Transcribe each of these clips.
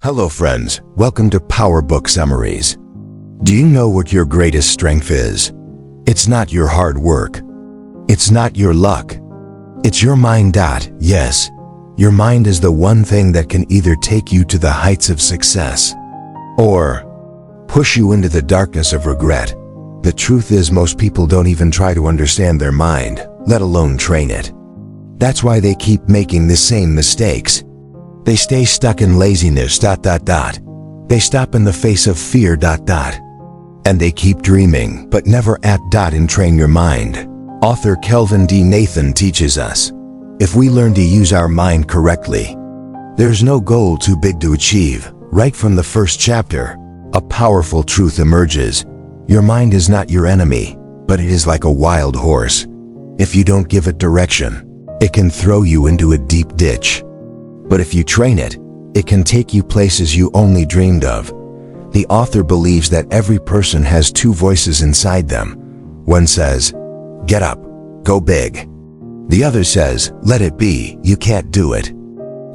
Hello friends, welcome to PowerBook Summaries. Do you know what your greatest strength is? It's not your hard work. It's not your luck. It's your mind. Yes, your mind is the one thing that can either take you to the heights of success or push you into the darkness of regret. The truth is, most people don't even try to understand their mind, let alone train it. That's why they keep making the same mistakes. They stay stuck in laziness. They stop in the face of fear. And they keep dreaming, but never in Train Your Mind. Author Kelvin D. Nathan teaches us, if we learn to use our mind correctly, there's no goal too big to achieve. Right from the first chapter, a powerful truth emerges. Your mind is not your enemy, but it is like a wild horse. If you don't give it direction, it can throw you into a deep ditch. But if you train it, it can take you places you only dreamed of. The author believes that every person has two voices inside them. One says, "Get up, go big." The other says, "Let it be, you can't do it."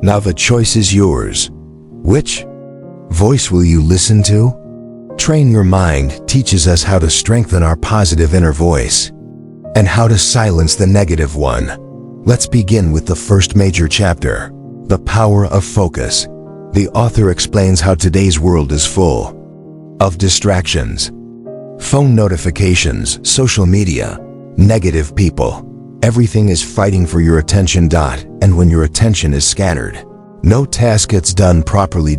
Now the choice is yours. Which voice will you listen to? Train Your Mind teaches us how to strengthen our positive inner voice and how to silence the negative one. Let's begin with the first major chapter. The power of focus. The author explains how today's world is full of distractions. Phone notifications, social media, negative people. Everything is fighting for your attention. And when your attention is scattered, no task gets done properly.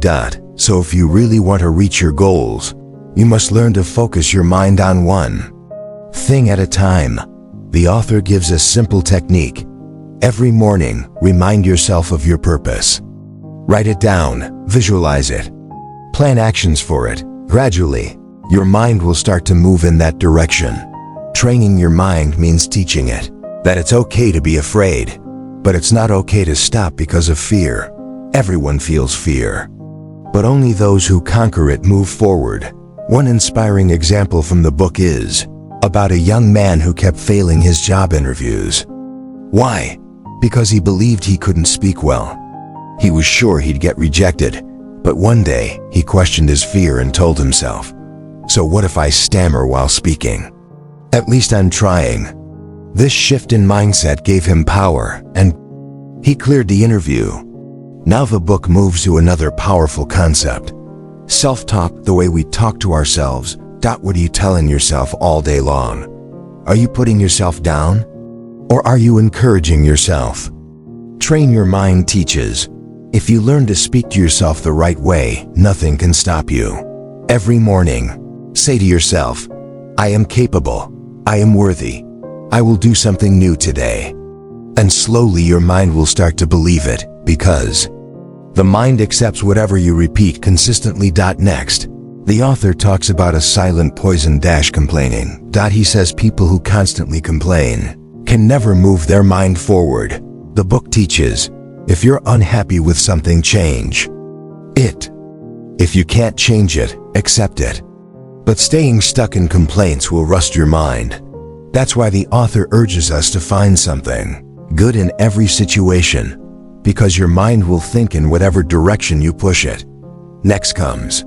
So if you really want to reach your goals, you must learn to focus your mind on one thing at a time. The author gives a simple technique. Every morning, remind yourself of your purpose. Write it down, visualize it, plan actions for it. Gradually, your mind will start to move in that direction. Training your mind means teaching it that it's okay to be afraid, but it's not okay to stop because of fear. Everyone feels fear, but only those who conquer it move forward. One inspiring example from the book is about a young man who kept failing his job interviews. Why? Because he believed he couldn't speak well. He was sure he'd get rejected, but one day he questioned his fear and told himself, "So what if I stammer while speaking? At least I'm trying." This shift in mindset gave him power, and he cleared the interview. Now the book moves to another powerful concept. Self-talk, the way we talk to ourselves. What are you telling yourself all day long? Are you putting yourself down? Or are you encouraging yourself? Train Your Mind teaches, if you learn to speak to yourself the right way, nothing can stop you. Every morning, say to yourself, "I am capable. I am worthy. I will do something new today." And slowly your mind will start to believe it, because the mind accepts whatever you repeat consistently. Next, the author talks about a silent poison. Complaining. He says people who constantly complain can never move their mind forward. The book teaches, if you're unhappy with something, change it. If you can't change it, accept it. But staying stuck in complaints will rust your mind. That's why the author urges us to find something good in every situation, because your mind will think in whatever direction you push it. Next comes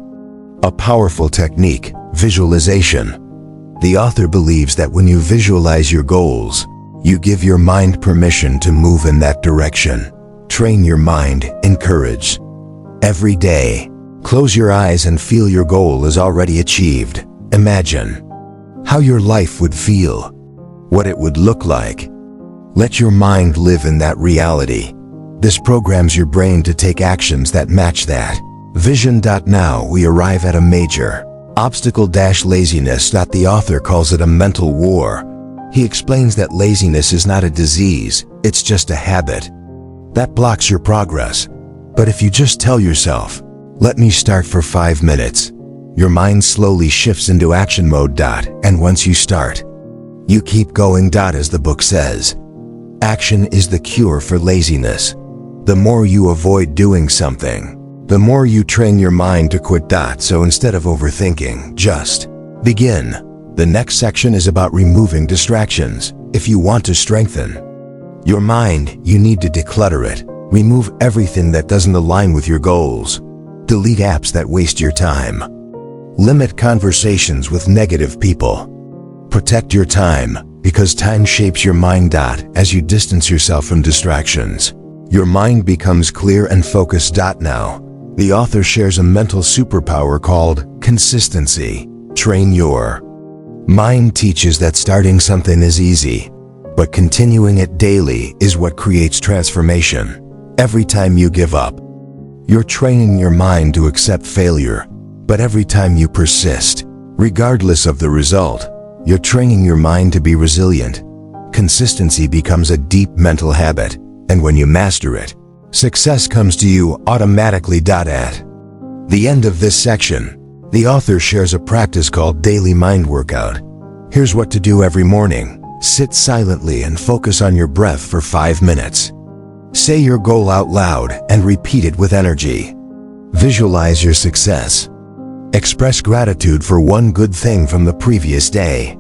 a powerful technique, visualization. The author believes that when you visualize your goals, you give your mind permission to move in that direction. Train Your Mind encourage. Every day, close your eyes and feel your goal is already achieved. Imagine how your life would feel, what it would look like. Let your mind live in that reality. This programs your brain to take actions that match that vision. Now we arrive at a major obstacle. Laziness. The author calls it a mental war. He explains that laziness is not a disease, it's just a habit that blocks your progress. But if you just tell yourself, "Let me start for 5 minutes," your mind slowly shifts into action mode. And once you start, you keep going. As the book says, action is the cure for laziness. The more you avoid doing something, the more you train your mind to quit. So instead of overthinking, just begin. The next section is about removing distractions. If you want to strengthen your mind, you need to declutter it. Remove everything that doesn't align with your goals. Delete apps that waste your time. Limit conversations with negative people. Protect your time, because time shapes your mind. As you distance yourself from distractions, your mind becomes clear and focused. Now, the author shares a mental superpower called consistency. Train your mind. Teaches that starting something is easy, but continuing it daily is what creates transformation. Every time you give up, you're training your mind to accept failure. But every time you persist, regardless of the result, you're training your mind to be resilient. Consistency becomes a deep mental habit, and when you master it, success comes to you automatically. At the end of this section, the author shares a practice called daily mind workout. Here's what to do every morning. Sit silently and focus on your breath for 5 minutes. Say your goal out loud and repeat it with energy. Visualize your success. Express gratitude for one good thing from the previous day.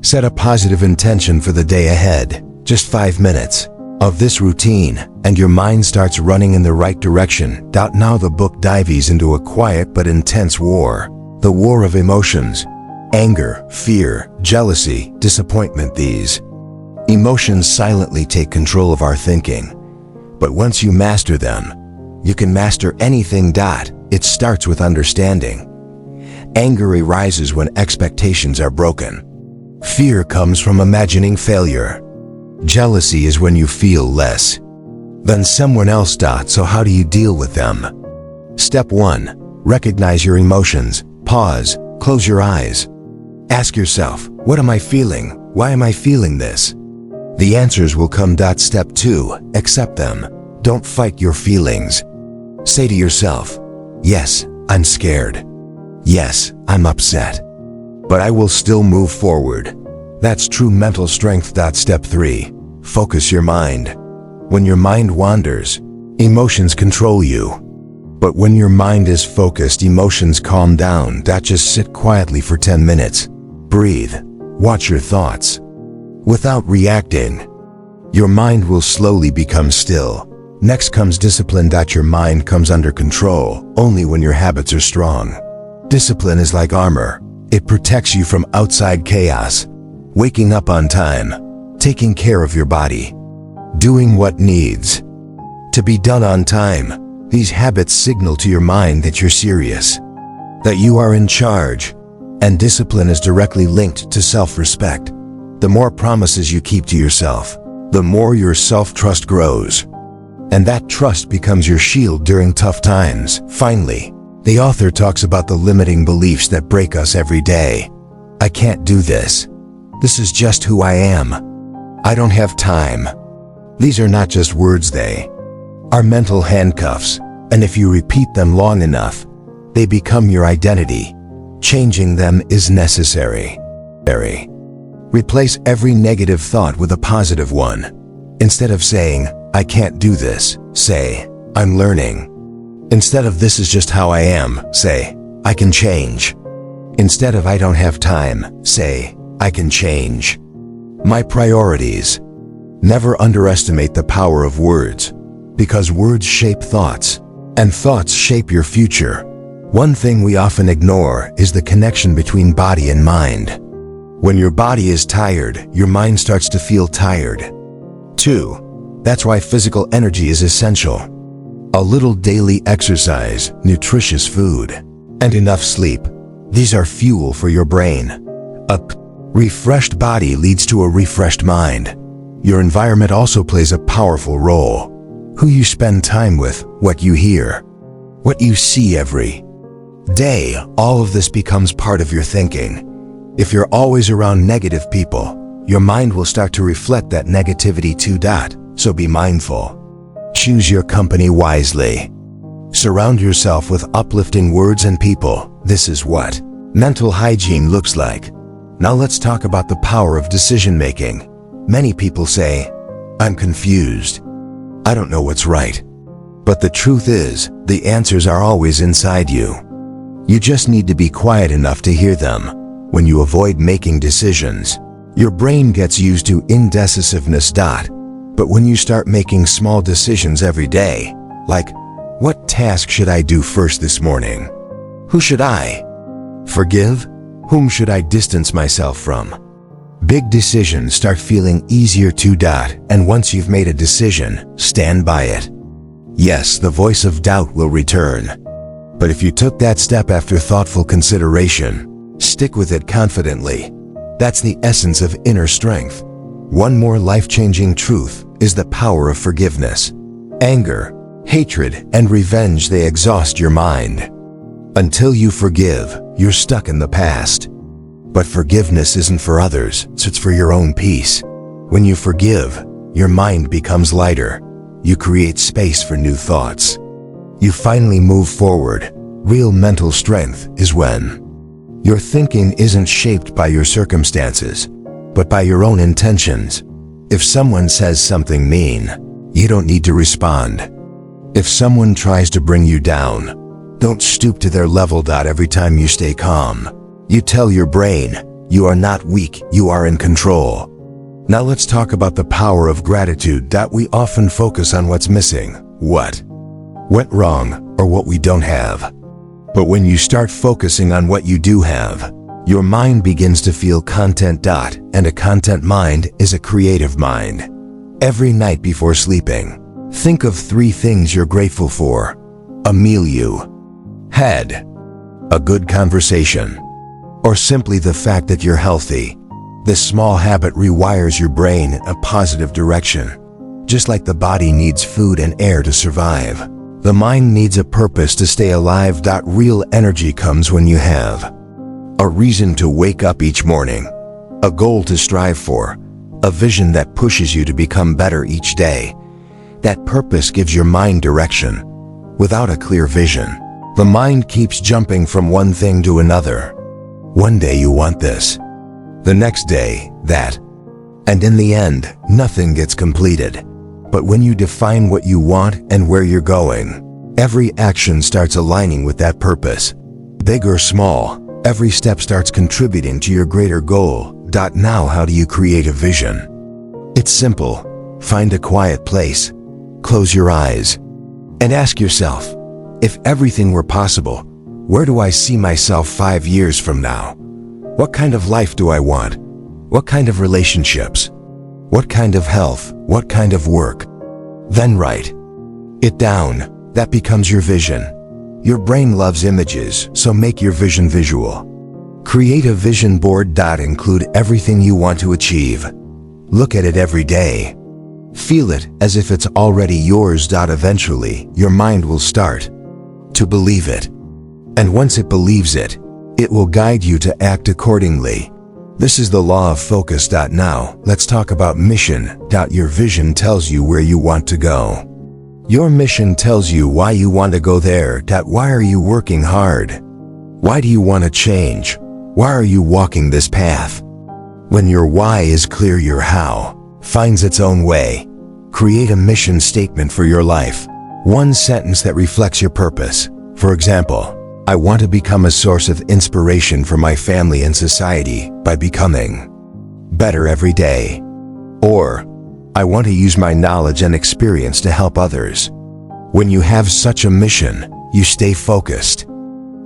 Set a positive intention for the day ahead. Just 5 minutes of this routine, and your mind starts running in the right direction. Now the book dives into a quiet but intense war. The war of emotions. Anger, fear, jealousy, disappointment. These emotions silently take control of our thinking. But once you master them, you can master anything. It starts with understanding. Anger arises when expectations are broken. Fear comes from imagining failure. Jealousy is when you feel less than someone else. So how do you deal with them? Step 1. Recognize your emotions. Pause. Close your eyes. Ask yourself, what am I feeling? Why am I feeling this? The answers will come. Step 2. Accept them. Don't fight your feelings. Say to yourself, yes, I'm scared. Yes, I'm upset. But I will still move forward. That's true mental strength. Step 3. Focus your mind. When your mind wanders, emotions control you. But when your mind is focused, emotions calm down. Just sit quietly for 10 minutes. Breathe. Watch your thoughts. Without reacting, your mind will slowly become still. Next comes discipline. Your mind comes under control only when your habits are strong. Discipline is like armor. It protects you from outside chaos. Waking up on time, taking care of your body, doing what needs to be done on time. These habits signal to your mind that you're serious, that you are in charge, and discipline is directly linked to self-respect. The more promises you keep to yourself, the more your self-trust grows, and that trust becomes your shield during tough times. Finally, the author talks about the limiting beliefs that break us every day. I can't do this. This is just who I am. I don't have time. These are not just words, they are mental handcuffs, and if you repeat them long enough, they become your identity. Changing them is necessary. Replace every negative thought with a positive one. Instead of saying, I can't do this, say, I'm learning. Instead of this is just how I am, say, I can change. Instead of I don't have time, say, I can change my priorities. Never underestimate the power of words, because words shape thoughts, and thoughts shape your future. One thing we often ignore is the connection between body and mind. When your body is tired, your mind starts to feel tired too. That's why physical energy is essential. A little daily exercise, nutritious food, and enough sleep. These are fuel for your brain. A refreshed body leads to a refreshed mind. Your environment also plays a powerful role. Who you spend time with, what you hear, what you see every day, all of this becomes part of your thinking. If you're always around negative people, your mind will start to reflect that negativity too. So be mindful. Choose your company wisely. Surround yourself with uplifting words and people. This is what mental hygiene looks like. Now let's talk about the power of decision-making. Many people say, I'm confused. I don't know what's right. But the truth is, the answers are always inside you. You just need to be quiet enough to hear them. When you avoid making decisions, your brain gets used to indecisiveness. But when you start making small decisions every day, like What task should I do first this morning? Who should I forgive? Whom should I distance myself from? Big decisions start feeling easier to and once you've made a decision, stand by it. Yes, the voice of doubt will return. But if you took that step after thoughtful consideration, stick with it confidently. That's the essence of inner strength. One more life-changing truth is the power of forgiveness. Anger, hatred, and revenge, they exhaust your mind. Until you forgive, you're stuck in the past. But forgiveness isn't for others, it's for your own peace. When you forgive, your mind becomes lighter. You create space for new thoughts. You finally move forward. Real mental strength is when your thinking isn't shaped by your circumstances, but by your own intentions. If someone says something mean, you don't need to respond. If someone tries to bring you down, don't stoop to their level. Every time you stay calm, you tell your brain, you are not weak, you are in control. Now let's talk about the power of gratitude. We often focus on what's missing, what went wrong, or what we don't have. But when you start focusing on what you do have, your mind begins to feel content. And a content mind is a creative mind. Every night before sleeping, think of 3 things you're grateful for. A meal you had, a good conversation, or simply the fact that you're healthy. This small habit rewires your brain in a positive direction. Just like the body needs food and air to survive, the mind needs a purpose to stay alive. Real energy comes when you have a reason to wake up each morning, a goal to strive for, a vision that pushes you to become better each day. That purpose gives your mind direction. Without a clear vision, the mind keeps jumping from one thing to another. One day you want this, the next day that, and in the end, nothing gets completed. But when you define what you want and where you're going, every action starts aligning with that purpose. Big or small, every step starts contributing to your greater goal. Now, how do you create a vision? It's simple. Find a quiet place, close your eyes, and ask yourself, if everything were possible, where do I see myself 5 years from now? What kind of life do I want? What kind of relationships? What kind of health? What kind of work? Then write it down. That becomes your vision. Your brain loves images, so make your vision visual. Create a vision board. Include everything you want to achieve. Look at it every day. Feel it as if it's already yours. Eventually, your mind will start to believe it. And once it believes it, it will guide you to act accordingly. This is the law of focus. Now, let's talk about mission. Your vision tells you where you want to go. Your mission tells you why you want to go there. Why are you working hard? Why do you want to change? Why are you walking this path? When your why is clear, your how finds its own way. Create a mission statement for your life. One sentence that reflects your purpose. For example, I want to become a source of inspiration for my family and society by becoming better every day. Or, I want to use my knowledge and experience to help others. When you have such a mission, you stay focused.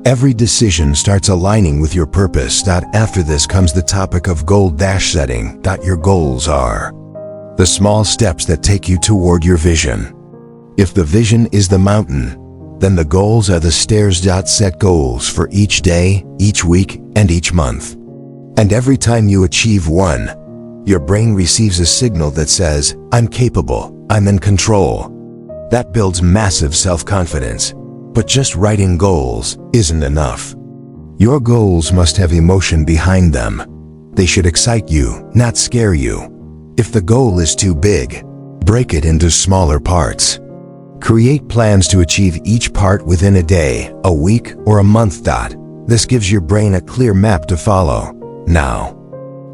Every decision starts aligning with your purpose. After this comes the topic of goal setting. Your goals are the small steps that take you toward your vision. If the vision is the mountain, then the goals are the stairs. Set goals for each day, each week, and each month. And every time you achieve one, your brain receives a signal that says, I'm capable, I'm in control. That builds massive self-confidence. But just writing goals isn't enough. Your goals must have emotion behind them. They should excite you, not scare you. If the goal is too big, break it into smaller parts. Create plans to achieve each part within a day, a week, or a month. This gives your brain a clear map to follow. Now,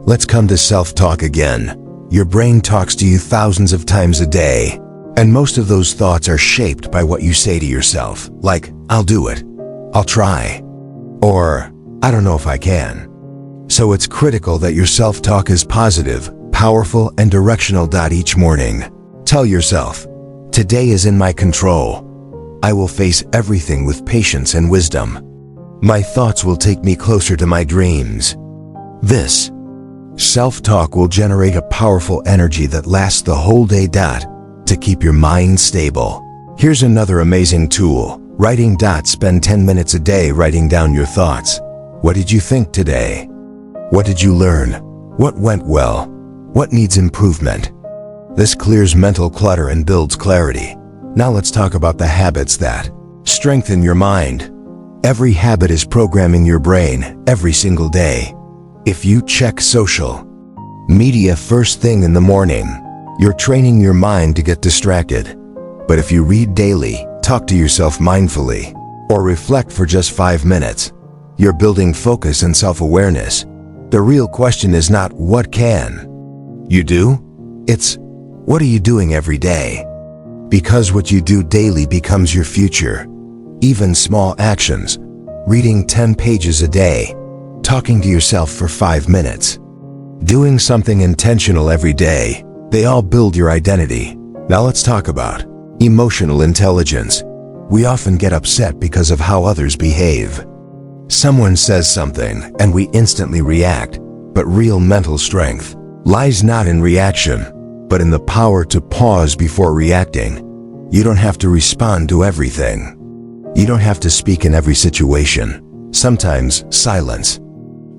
let's come to self-talk again. Your brain talks to you thousands of times a day, and most of those thoughts are shaped by what you say to yourself, like, I'll do it, I'll try, or I don't know if I can. So it's critical that your self-talk is positive, powerful, and directional. Each morning, tell yourself, today is in my control. I will face everything with patience and wisdom. My thoughts will take me closer to my dreams. This self-talk will generate a powerful energy that lasts the whole day. To keep your mind stable. Here's another amazing tool. Writing. Spend 10 minutes a day writing down your thoughts. What did you think today? What did you learn? What went well? What needs improvement? This clears mental clutter and builds clarity. Now let's talk about the habits that strengthen your mind. Every habit is programming your brain every single day. If you check social media first thing in the morning, you're training your mind to get distracted. But if you read daily, talk to yourself mindfully, or reflect for just 5 minutes, you're building focus and self-awareness. The real question is not what can you do? It's what are you doing every day? Because what you do daily becomes your future. Even small actions, reading 10 pages a day, talking to yourself for 5 minutes, doing something intentional every day, they all build your identity. Now let's talk about emotional intelligence. We often get upset because of how others behave. Someone says something and we instantly react, but real mental strength lies not in reaction, but in the power to pause before reacting. You don't have to respond to everything. You don't have to speak in every situation. Sometimes silence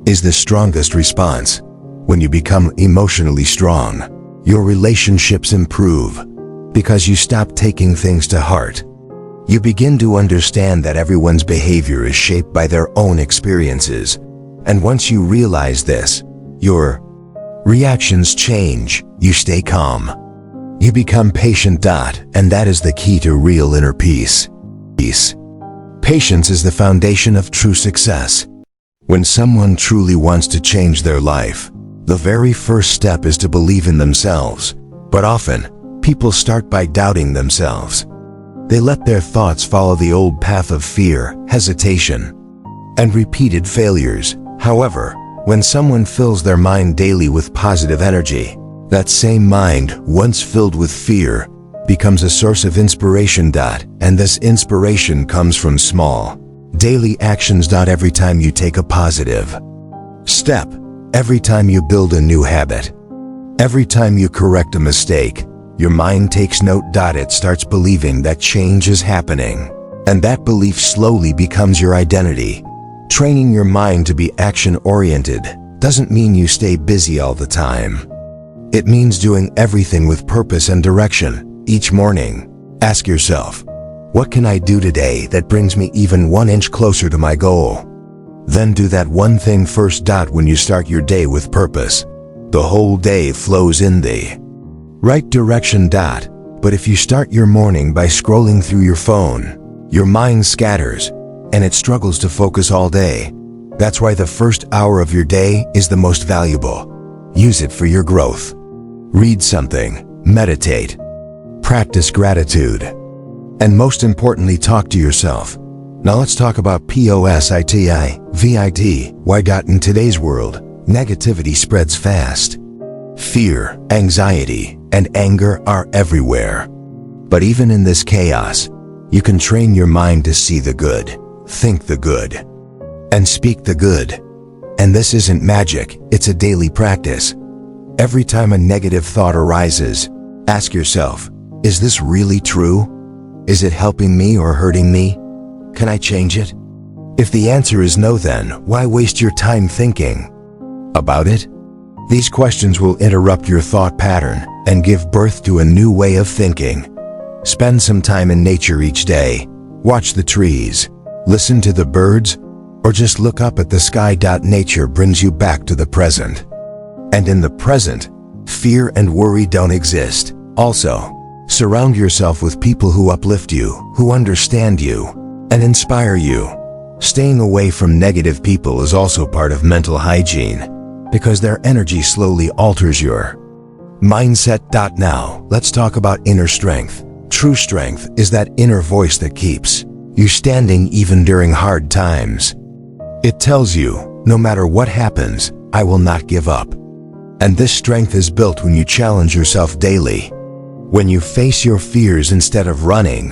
is the strongest response. When you become emotionally strong, your relationships improve because you stop taking things to heart. You begin to understand that everyone's behavior is shaped by their own experiences. And once you realize this, your reactions change. You stay calm. You become patient. And that is the key to real inner peace. Patience is the foundation of true success. When someone truly wants to change their life, the very first step is to believe in themselves. But often, people start by doubting themselves. They let their thoughts follow the old path of fear, hesitation, and repeated failures. However, when someone fills their mind daily with positive energy, that same mind, once filled with fear, becomes a source of inspiration. And this inspiration comes from small, daily actions. Every time you take a positive step, every time you build a new habit, every time you correct a mistake, your mind takes note. It starts believing that change is happening. And that belief slowly becomes your identity. Training your mind to be action-oriented doesn't mean you stay busy all the time. It means doing everything with purpose and direction. Each morning, ask yourself, what can I do today that brings me even 1 inch closer to my goal? Then do that one thing first. When you start your day with purpose, the whole day flows in the right direction. But if you start your morning by scrolling through your phone, your mind scatters and it struggles to focus all day. That's why the first hour of your day is the most valuable. Use it for your growth. Read something, meditate, practice gratitude, and most importantly, talk to yourself. Now let's talk about positivity. Why? In today's world, negativity spreads fast. Fear, anxiety, and anger are everywhere. But even in this chaos, you can train your mind to see the good, think the good, and speak the good. And this isn't magic, it's a daily practice. Every time a negative thought arises, ask yourself, is this really true? Is it helping me or hurting me? Can I change it? If the answer is no, then why waste your time thinking about it? These questions will interrupt your thought pattern and give birth to a new way of thinking. Spend some time in nature each day. Watch the trees, listen to the birds, or just look up at the sky. Nature brings you back to the present. And in the present, fear and worry don't exist. Also, surround yourself with people who uplift you, who understand you, and inspire you. Staying away from negative people is also part of mental hygiene, because their energy slowly alters your mindset. Now, let's talk about inner strength. True strength is that inner voice that keeps you standing even during hard times. It tells you, no matter what happens, I will not give up. And this strength is built when you challenge yourself daily. When you face your fears instead of running.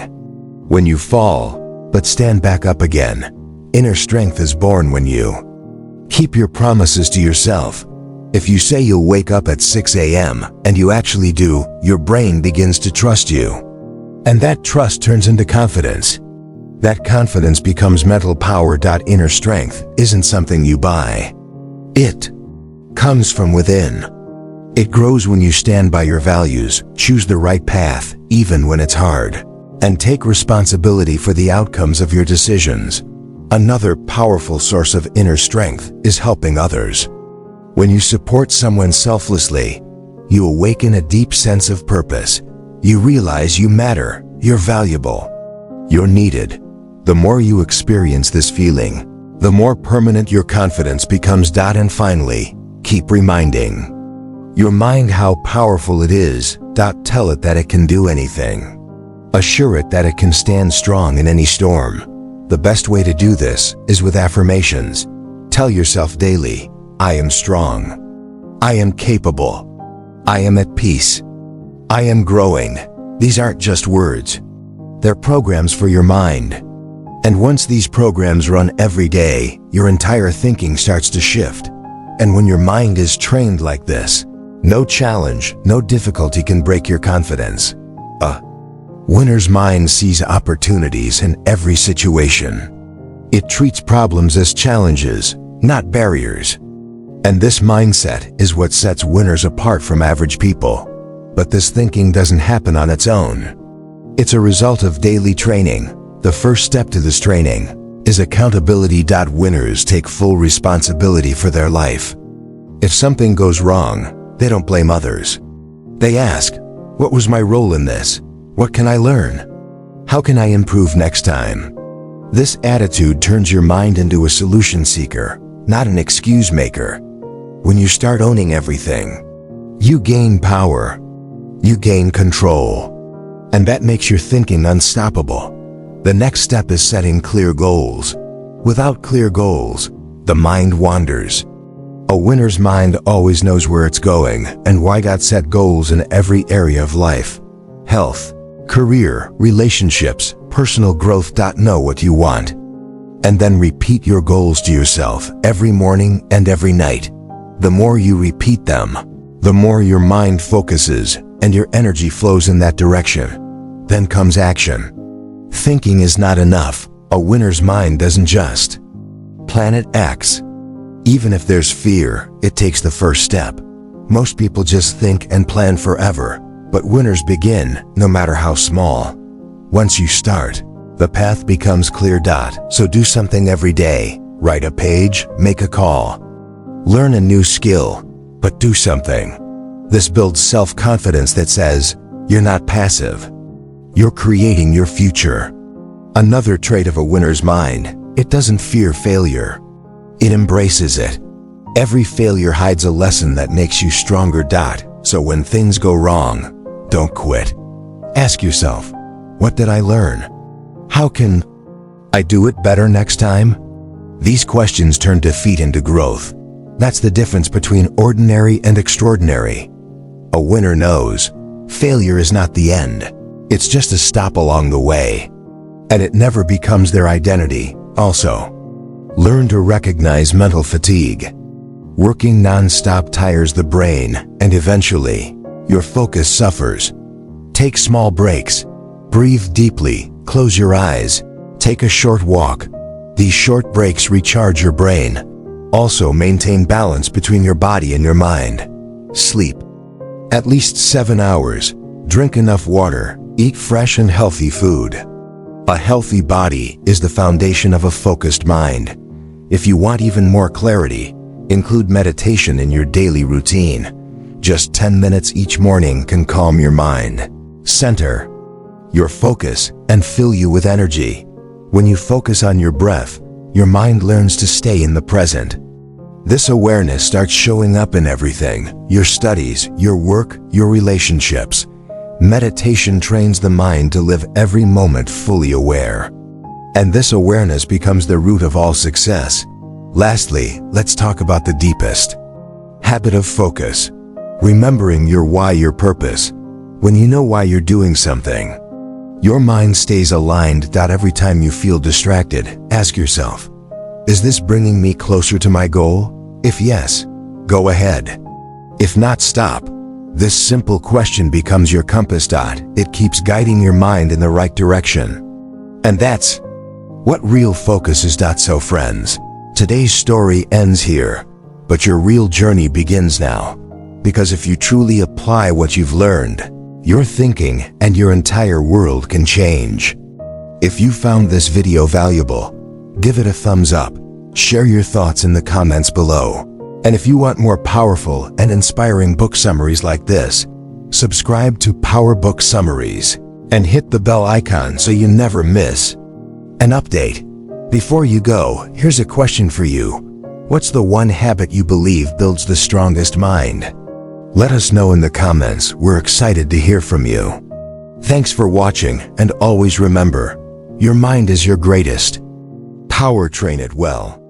when you fall, but stand back up again. Inner strength is born when you keep your promises to yourself. If you say you'll wake up at 6 a.m. and you actually do, your brain begins to trust you. And that trust turns into confidence. That confidence becomes mental power. Inner strength isn't something you buy. It comes from within. It grows when you stand by your values, choose the right path, even when it's hard, and take responsibility for the outcomes of your decisions. Another powerful source of inner strength is helping others. When you support someone selflessly, you awaken a deep sense of purpose. You realize you matter, you're valuable, you're needed. The more you experience this feeling, the more permanent your confidence becomes. And finally, keep reminding your mind how powerful it is. Tell it that it can do anything. Assure it that it can stand strong in any storm. The best way to do this is with affirmations. Tell yourself daily, I am strong. I am capable. I am at peace. I am growing. These aren't just words. They're programs for your mind. And once these programs run every day, your entire thinking starts to shift. And when your mind is trained like this, no challenge, no difficulty can break your confidence. A winner's mind sees opportunities in every situation. It treats problems as challenges, not barriers. And this mindset is what sets winners apart from average people. But this thinking doesn't happen on its own. It's a result of daily training. The first step to this training is accountability. Winners take full responsibility for their life. If something goes wrong, they don't blame others. They ask, what was my role in this? What can I learn? How can I improve next time? This attitude turns your mind into a solution seeker, not an excuse maker. When you start owning everything, you gain power, you gain control, and that makes your thinking unstoppable. The next step is setting clear goals. Without clear goals, the mind wanders. A winner's mind always knows where it's going and why. Set goals in every area of life. Health, career, relationships, personal growth. Know what you want. And then repeat your goals to yourself every morning and every night. The more you repeat them, the more your mind focuses and your energy flows in that direction. Then comes action. Thinking is not enough. A winner's mind doesn't just plan it acts. Even if there's fear, it takes the first step. Most people just think and plan forever, but winners begin, no matter how small. Once you start, the path becomes clear. So do something every day. Write a page, make a call. Learn a new skill, but do something. This builds self-confidence that says, you're not passive. You're creating your future. Another trait of a winner's mind, it doesn't fear failure. It embraces it. Every failure hides a lesson that makes you stronger. So when things go wrong, don't quit. Ask yourself, what did I learn? How can I do it better next time? These questions turn defeat into growth. That's the difference between ordinary and extraordinary. A winner knows failure is not the end. It's just a stop along the way. And it never becomes their identity. Also, learn to recognize mental fatigue. Working non-stop tires the brain, and eventually, your focus suffers. Take small breaks. Breathe deeply, close your eyes, take a short walk. These short breaks recharge your brain. Also maintain balance between your body and your mind. Sleep at least 7 hours. Drink enough water. Eat fresh and healthy food. A healthy body is the foundation of a focused mind. If you want even more clarity, include meditation in your daily routine. Just 10 minutes each morning can calm your mind, center your focus, and fill you with energy. When you focus on your breath, your mind learns to stay in the present. This awareness starts showing up in everything: your studies, your work, your relationships. Meditation trains the mind to live every moment fully aware. And this awareness becomes the root of all success. Lastly, let's talk about the deepest habit of focus. Remembering your why, your purpose. When you know why you're doing something, Your mind stays aligned. Every time you feel distracted, ask yourself, is this bringing me closer to my goal? If yes, go ahead. If not, stop. This simple question becomes your compass. It keeps guiding your mind in the right direction. And that's what real focus is. So friends, today's story ends here, but your real journey begins now. Because if you truly apply what you've learned, your thinking and your entire world can change. If you found this video valuable, give it a thumbs up, share your thoughts in the comments below. And if you want more powerful and inspiring book summaries like this, subscribe to PowerBook Summaries and hit the bell icon so you never miss an update. Before you go, here's a question for you. What's the one habit you believe builds the strongest mind? Let us know in the comments. We're excited to hear from you. Thanks for watching, and always remember, your mind is your greatest power. Train it well.